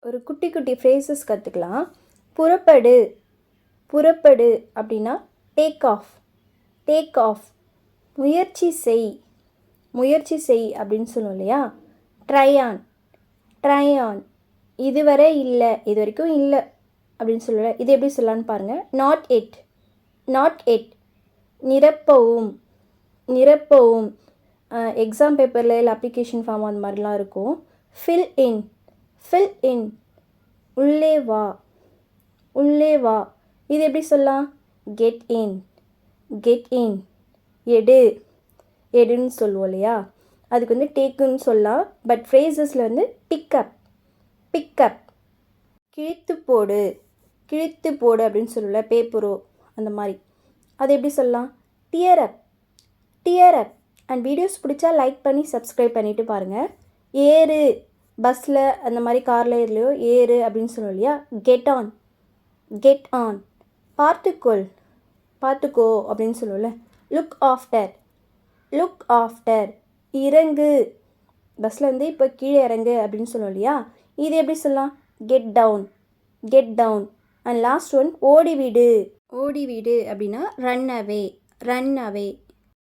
ஒரு குட்டி குட்டி ஃப்ரேசஸ் கற்றுக்கலாம். புறப்படு புறப்படு அப்படின்னா டேக் ஆஃப். Take off. முயற்சி செய் முயற்சி செய் அப்படின்னு சொல்லுவோம் இல்லையா? Try on. Try on. இதுவரை இல்லை, இது வரைக்கும் இல்லை அப்படின்னு சொல்லல. இது எப்படி சொல்லலான்னு பாருங்கள். Not yet. Not yet. நிரப்பவும். நிரப்பவும். எக்ஸாம் பேப்பரில் இல்லை அப்ளிகேஷன் ஃபார்ம் அந்த மாதிரிலாம் இருக்கும். Fill in. Fill in. உள்ளே வா. உள்ளே வா. இது எப்படி சொல்லலாம்? Get in. Get in. எடு. எடுன்னு சொல்லுவோம் இல்லையா? அதுக்கு வந்து டேக்குன்னு சொல்லலாம். பட் ஃப்ரேசஸில் வந்து பிக்கப். பிக்கப். கிழித்து போடு. கிழித்து போடு அப்படின்னு சொல்லல. பேப்பரோ அந்த மாதிரி. அது எப்படி சொல்லலாம்? Dear up. Dear up. And videos பிடிச்சா லைக் பண்ணி சப்ஸ்கிரைப் பண்ணிவிட்டு பாருங்கள். ஏறு. பஸ்ஸில் அந்த மாதிரி காரில் எதுலையோ ஏறு அப்படின்னு சொல்லுவோம் இல்லையா? Get on. Get on. பார்த்துக்கொள். பார்த்துக்கோ அப்படின்னு சொல்லுவோம்ல. Look after. Look after. இறங்கு. பஸ்ஸில் வந்து இப்போ கீழே இறங்கு அப்படின்னு சொல்லுவோம் இல்லையா? இது எப்படி சொல்லலாம்? Get down. Get down. And last one ஓடிவிடு. ஓடிவிடு அப்படின்னா ரன் அவே. Run away.